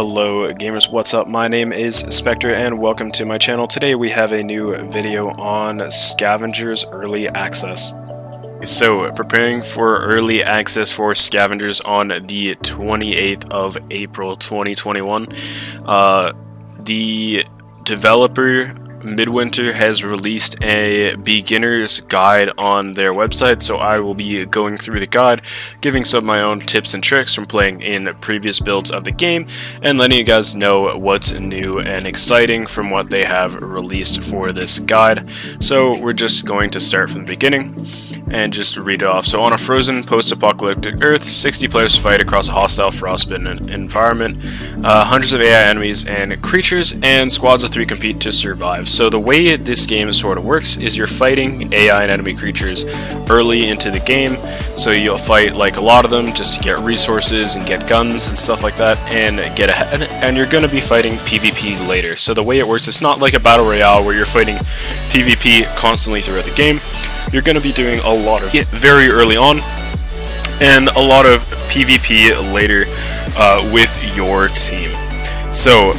Hello gamers, what's up? My name is Spectre and welcome to my channel. Today we have a new video on Scavengers Early Access. So, preparing for early access for Scavengers on the 28th of April 2021. The developer Midwinter has released a beginner's guide on their website, so I will be going through the guide, giving some of my own tips and tricks from playing in previous builds of the game, and letting you guys know what's new and exciting from what they have released for this guide. So we're just going to start from the beginning and just read it off. So on a frozen post-apocalyptic Earth, 60 players fight across a hostile frostbitten environment. Hundreds of AI enemies and creatures, and squads of 3 compete to survive. So the way this game sort of works is you're fighting AI and enemy creatures early into the game. So you'll fight like a lot of them just to get resources and get guns and stuff like that and get ahead. And you're going to be fighting PvP later. So the way it works, it's not like a battle royale where you're fighting PvP constantly throughout the game. You're going to be doing a lot of it very early on and a lot of PvP later with your team. So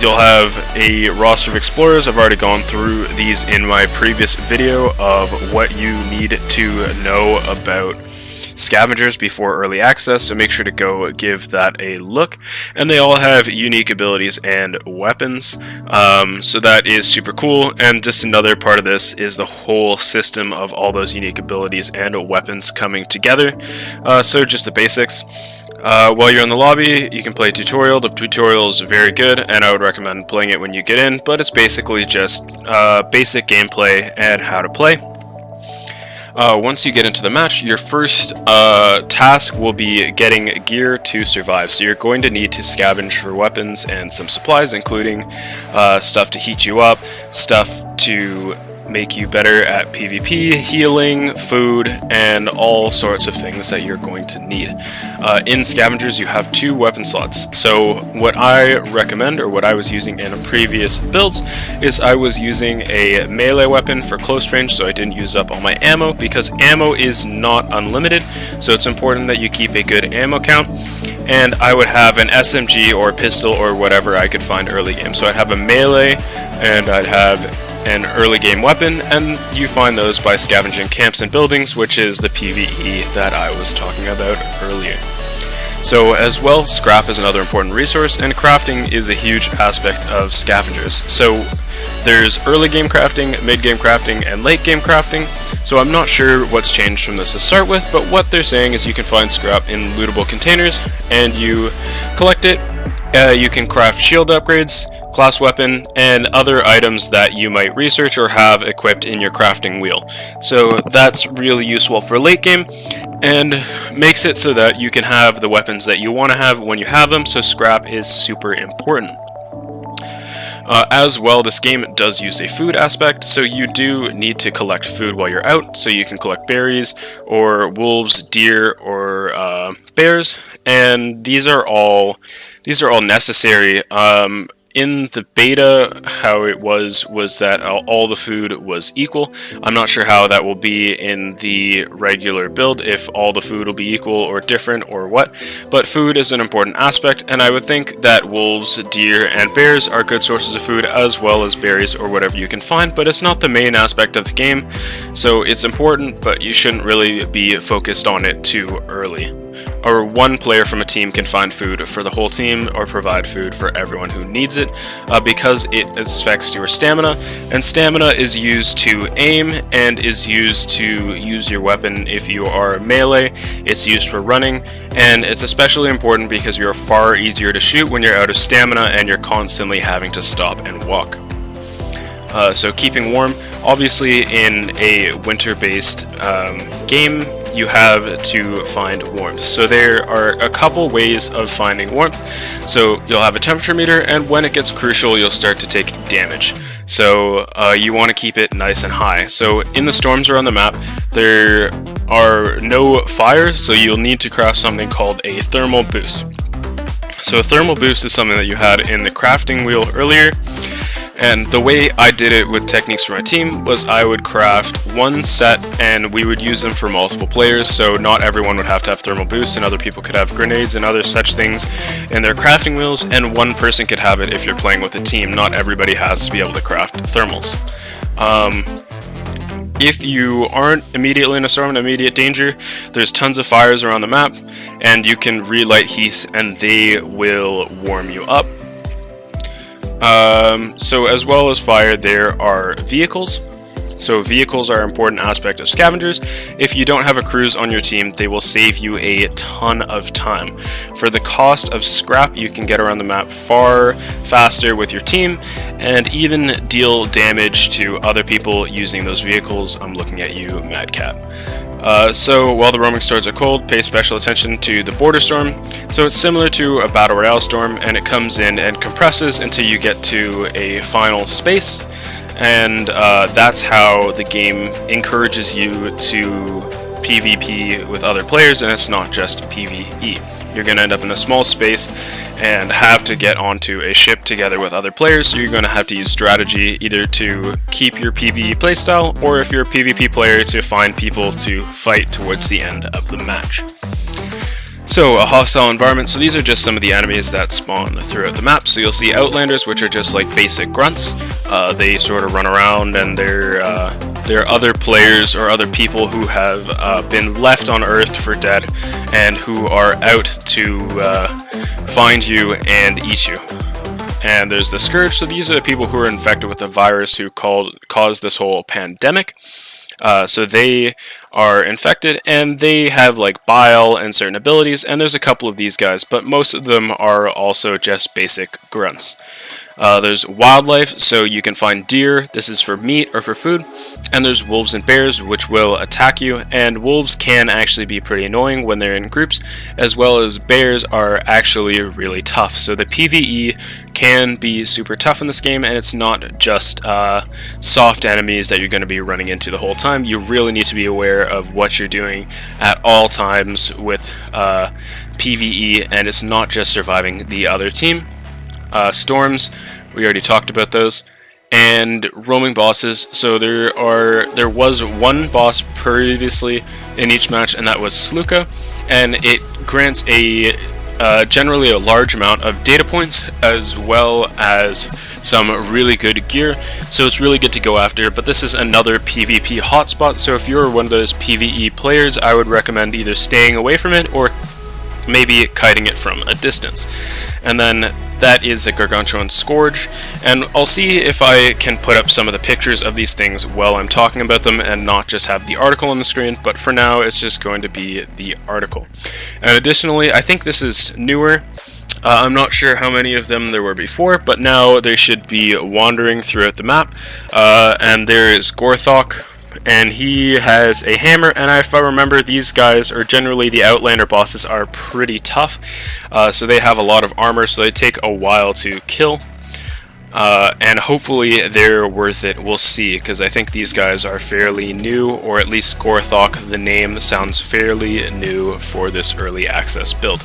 you'll have a roster of explorers. I've already gone through these in my previous video of what you need to know about Scavengers before early access, so make sure to go give that a look. And they all have unique abilities and weapons, so that is super cool. And just another part of this is the whole system of all those unique abilities and weapons coming together. So just the basics. While you're in the lobby, you can play a tutorial. The tutorial is very good, and I would recommend playing it when you get in, but it's basically just basic gameplay and how to play. Once you get into the match, your first task will be getting gear to survive. So you're going to need to scavenge for weapons and some supplies, including stuff to heat you up, stuff to make you better at PvP, healing, food, and all sorts of things that you're going to need. In Scavengers, you have 2 weapon slots. So what I recommend, or what I was using in previous builds, is I was using a melee weapon for close range, so I didn't use up all my ammo, because ammo is not unlimited, so it's important that you keep a good ammo count. And I would have an SMG or pistol or whatever I could find early game. So I'd have a melee, and I'd have an early game weapon, and you find those by scavenging camps and buildings, which is the PvE that I was talking about earlier. So as well, scrap is another important resource, and crafting is a huge aspect of Scavengers. So there's early game crafting, mid game crafting, and late game crafting. So I'm not sure what's changed from this to start with, but what they're saying is you can find scrap in lootable containers, and you collect it. You can craft shield upgrades, class weapon, and other items that you might research or have equipped in your crafting wheel. So that's really useful for late game and makes it so that you can have the weapons that you want to have when you have them, so scrap is super important. As well, this game does use a food aspect, so you do need to collect food while you're out, so you can collect berries, or wolves, deer, or bears, and these are all necessary. In the beta, how it was that all the food was equal. I'm not sure how that will be in the regular build, if all the food will be equal or different or what, but food is an important aspect, and I would think that wolves, deer, and bears are good sources of food, as well as berries or whatever you can find, but it's not the main aspect of the game, so it's important, but you shouldn't really be focused on it too early. Or one player from a team can find food for the whole team or provide food for everyone who needs it, because it affects your stamina, and stamina is used to aim and is used to use your weapon if you are melee. It's used for running, and it's especially important because you're far easier to shoot when you're out of stamina and you're constantly having to stop and walk. So keeping warm, obviously in a winter-based game, you have to find warmth. So there are a couple ways of finding warmth. So you'll have a temperature meter, and when it gets crucial, you'll start to take damage. So you want to keep it nice and high. So in the storms around the map, there are no fires, so you'll need to craft something called a thermal boost. So a thermal boost is something that you had in the crafting wheel earlier, And the way I did it with techniques for my team was I would craft one set and we would use them for multiple players, so not everyone would have to have thermal boosts and other people could have grenades and other such things in their crafting wheels, and one person could have it if you're playing with a team. Not everybody has to be able to craft thermals. If you aren't immediately in a storm and immediate danger, there's tons of fires around the map and you can relight heaths and they will warm you up. So as well as fire, there are vehicles. So vehicles are an important aspect of scavengers. If you don't have a cruise on your team, they will save you a ton of time. For the cost of scrap, you can get around the map far faster with your team and even deal damage to other people using those vehicles. I'm looking at you, Mad Cat. So while the roaming storms are cold, pay special attention to the border storm. So it's similar to a battle royale storm, and it comes in and compresses until you get to a final space, and that's how the game encourages you to PvP with other players, and it's not just PvE. You're going to end up in a small space and have to get onto a ship together with other players, so you're going to have to use strategy either to keep your PvE playstyle, or if you're a PvP player, to find people to fight towards the end of the match. So, a hostile environment. So these are just some of the enemies that spawn throughout the map. So you'll see outlanders, which are just like basic grunts. They sort of run around, and they're other players or other people who have been left on Earth for dead and who are out to find you and eat you. And there's the Scourge. So these are the people who are infected with the virus who caused this whole pandemic. So they are infected, and they have like bile and certain abilities, and there's a couple of these guys, but most of them are also just basic grunts. There's wildlife, so you can find deer, this is for meat or for food, and there's wolves and bears, which will attack you, and wolves can actually be pretty annoying when they're in groups, as well as bears are actually really tough. So the PvE can be super tough in this game, and it's not just soft enemies that you're going to be running into the whole time. You really need to be aware of what you're doing at all times with PvE, and it's not just surviving the other team. Storms, we already talked about those, and roaming bosses. So there was one boss previously in each match, and that was Sluka, and it grants a generally a large amount of data points as well as some really good gear, so it's really good to go after. But this is another PvP hotspot, so if you're one of those PvE players, I would recommend either staying away from it or maybe kiting it from a distance. And then that is a Gargantuan Scourge, and I'll see if I can put up some of the pictures of these things while I'm talking about them and not just have the article on the screen, but for now it's just going to be the article. And additionally, I think this is newer. I'm not sure how many of them there were before, but now they should be wandering throughout the map. And there is Gorthok, and he has a hammer, and if I remember, these guys, or generally the Outlander bosses, are pretty tough. So they have a lot of armor, so they take a while to kill. And hopefully they're worth it, we'll see, because I think these guys are fairly new, or at least Gorthok, the name, sounds fairly new for this early access build.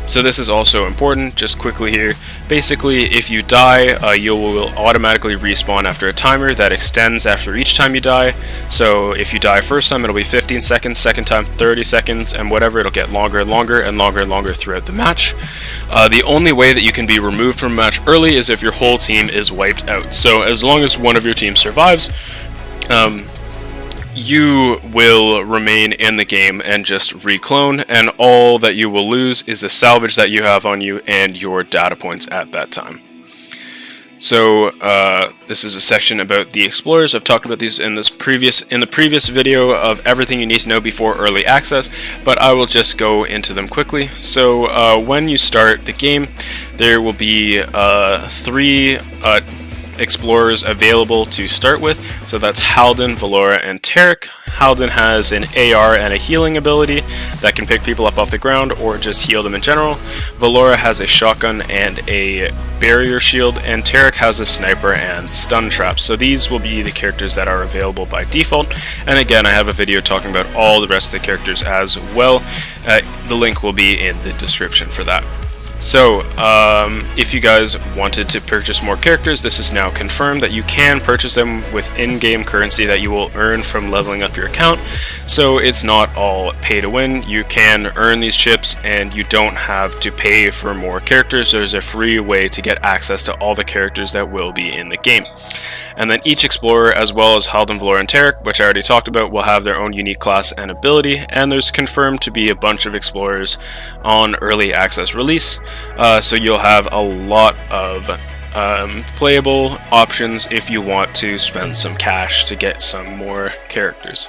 So this is also important, just quickly here. Basically, if you die, you will automatically respawn after a timer that extends after each time you die. So if you die first time, it'll be 15 seconds, second time 30 seconds, and whatever, it'll get longer and longer and longer and longer throughout the match. The only way that you can be removed from a match early is if your whole team is wiped out. So as long as one of your team survives, you will remain in the game and just reclone, and all that you will lose is the salvage that you have on you and your data points at that time. So this is a section about the explorers. I've talked about these in the previous video of everything you need to know before early access, but I will just go into them quickly. So when you start the game, there will be 3 explorers available to start with. So that's Halden, Valora, and Tarek. Halden has an AR and a healing ability that can pick people up off the ground or just heal them in general. Valora has a shotgun and a barrier shield, and Tarek has a sniper and stun traps. So these will be the characters that are available by default, and again, I have a video talking about all the rest of the characters as well. The link will be in the description for that. So, if you guys wanted to purchase more characters, this is now confirmed that you can purchase them with in-game currency that you will earn from leveling up your account. So it's not all pay to win. You can earn these chips and you don't have to pay for more characters. There's a free way to get access to all the characters that will be in the game. And then each explorer, as well as Halden, Valor, and Tarek, which I already talked about, will have their own unique class and ability, and there's confirmed to be a bunch of explorers on early access release. So you'll have a lot of playable options if you want to spend some cash to get some more characters.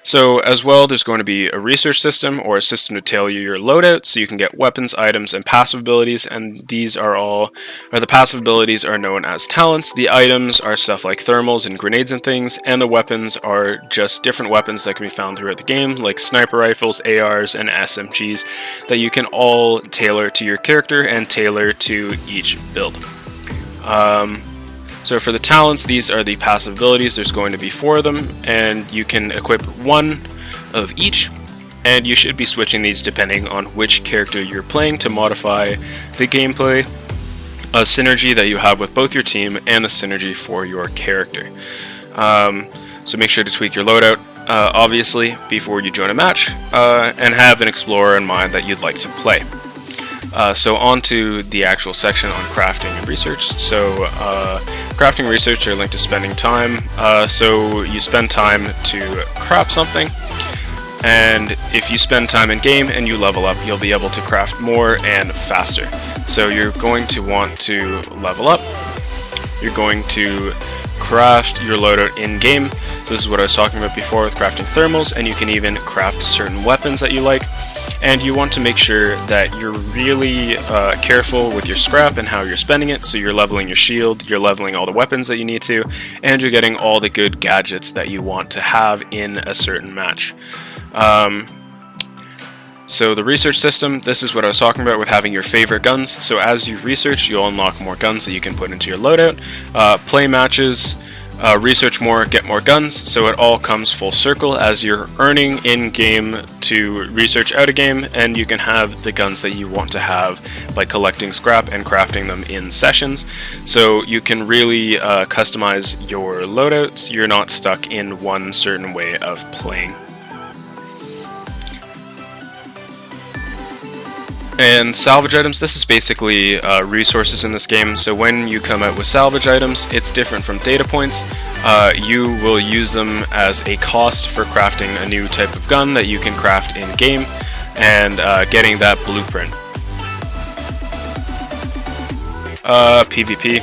So as well, there's going to be a research system or a system to tailor your loadout, so you can get weapons, items, and passive abilities. And these are the passive abilities are known as talents. The items are stuff like thermals and grenades and things, and the weapons are just different weapons that can be found throughout the game, like sniper rifles, ARs, and SMGs, that you can all tailor to your character and tailor to each build. So for the talents, these are the passive abilities. There's going to be 4 of them, and you can equip 1 of each, and you should be switching these depending on which character you're playing to modify the gameplay, a synergy that you have with both your team, and the synergy for your character. So make sure to tweak your loadout, obviously, before you join a match, and have an explorer in mind that you'd like to play. So on to the actual section on crafting and research. So crafting and research are linked to spending time. So you spend time to craft something, and if you spend time in game and you level up, you'll be able to craft more and faster. So you're going to want to level up. You're going to craft your loadout in game. So this is what I was talking about before with crafting thermals, and you can even craft certain weapons that you like. And you want to make sure that you're really careful with your scrap and how you're spending it. So you're leveling your shield, you're leveling all the weapons that you need to, and you're getting all the good gadgets that you want to have in a certain match. So the research system, this is what I was talking about with having your favorite guns. So as you research, you'll unlock more guns that you can put into your loadout. Play matches, research more, get more guns, so it all comes full circle as you're earning in-game to research out-of-game, and you can have the guns that you want to have by collecting scrap and crafting them in sessions. So you can really customize your loadouts. You're not stuck in one certain way of playing. And salvage items, this is basically resources in this game. So when you come out with salvage items, it's different from data points. You will use them as a cost for crafting a new type of gun that you can craft in game and getting that blueprint. PvP.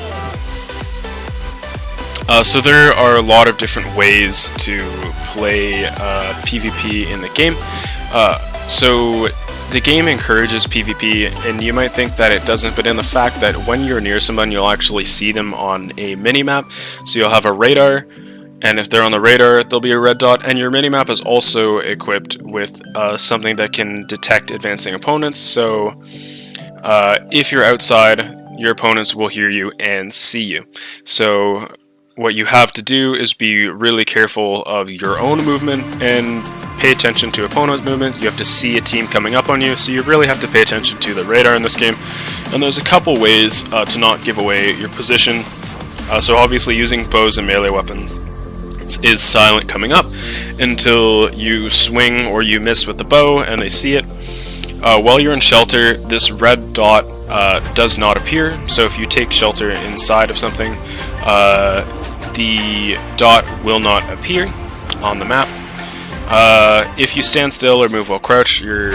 So there are a lot of different ways to play PvP in the game. So the game encourages PvP, and you might think that it doesn't, but in the fact that when you're near someone, you'll actually see them on a mini-map. So you'll have a radar, and if they're on the radar, there'll be a red dot, and your mini-map is also equipped with something that can detect advancing opponents. So if you're outside, your opponents will hear you and see you. So what you have to do is be really careful of your own movement and pay attention to opponent movement. You have to see a team coming up on you, so you really have to pay attention to the radar in this game. And there's a couple ways to not give away your position. So obviously using bows and melee weapons is silent coming up until you swing or you miss with the bow and they see it. While you're in shelter, this red dot does not appear, so if you take shelter inside of something, the dot will not appear on the map. If you stand still or move while crouched, your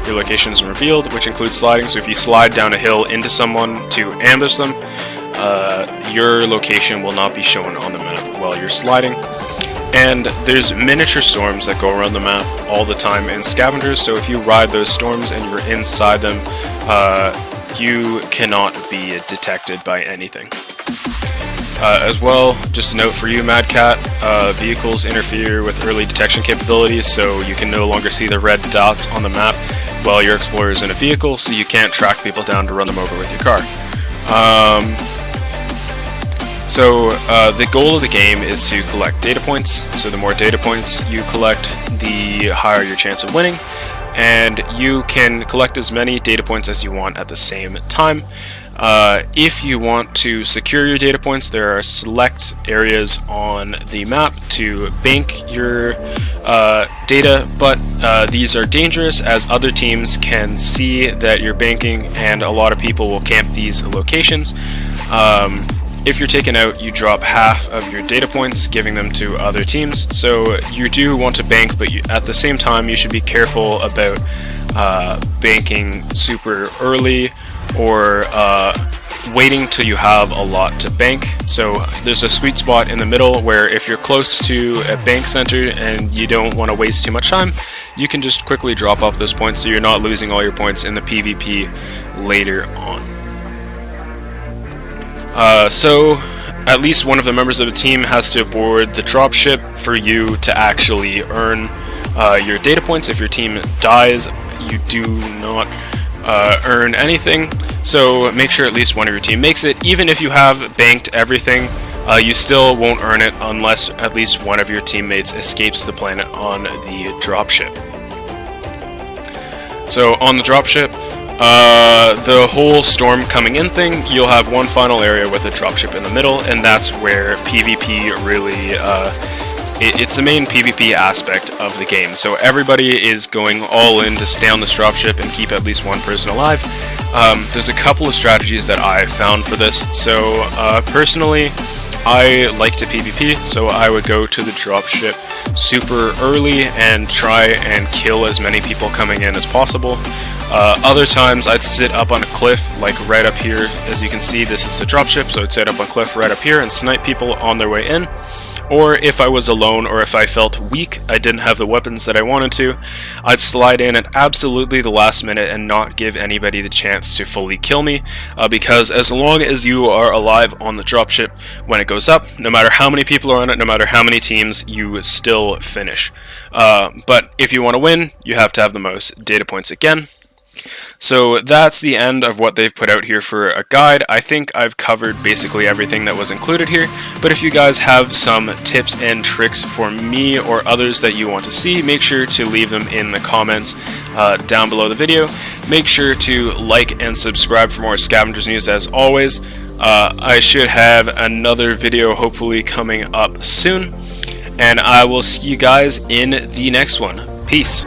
location is revealed, which includes sliding. So if you slide down a hill into someone to ambush them, your location will not be shown on the map while you're sliding. And there's miniature storms that go around the map all the time in Scavengers, so if you ride those storms and you're inside them, you cannot be detected by anything. As well, just a note for you, Mad Cat, vehicles interfere with early detection capabilities, so you can no longer see the red dots on the map while your explorer is in a vehicle, so you can't track people down to run them over with your car. So the goal of the game is to collect data points. So the more data points you collect, the higher your chance of winning. and you can collect as many data points as you want at the same time. If you want to secure your data points, there are select areas on the map to bank your data, but these are dangerous as other teams can see that you're banking, and a lot of people will camp these locations. If you're taken out, you drop half of your data points, giving them to other teams. So you do want to bank, but at the same time, you should be careful about banking super early or waiting till you have a lot to bank. So there's a sweet spot in the middle where if you're close to a bank center and you don't want to waste too much time, you can just quickly drop off those points so you're not losing all your points in the PvP later on. So at least one of the members of the team has to board the dropship for you to actually earn your data points. If your team dies, you do not earn anything, so make sure at least one of your team makes it. Even if you have banked everything, you still won't earn it unless at least one of your teammates escapes the planet on the dropship. So on the dropship, the whole storm coming in thing, you'll have one final area with a dropship in the middle, and that's where PvP really it's the main PvP aspect of the game. So everybody is going all in to stay on this dropship and keep at least one person alive. There's a couple of strategies that I found for this. So personally, I like to PvP, so I would go to the dropship super early and try and kill as many people coming in as possible. Other times I'd sit up on a cliff, like right up here. As you can see, this is a dropship, so I'd sit up on a cliff right up here and snipe people on their way in. Or if I was alone, or if I felt weak, I didn't have the weapons that I wanted to, I'd slide in at absolutely the last minute and not give anybody the chance to fully kill me, because as long as you are alive on the dropship when it goes up, no matter how many people are on it, no matter how many teams, you still finish. But if you want to win, you have to have the most data points again. So that's the end of what they've put out here for a guide. I think I've covered basically everything that was included here, but if you guys have some tips and tricks for me or others that you want to see, make sure to leave them in the comments down below the video. Make sure to like and subscribe for more Scavengers news as always. I should have another video hopefully coming up soon, and I will see you guys in the next one. Peace.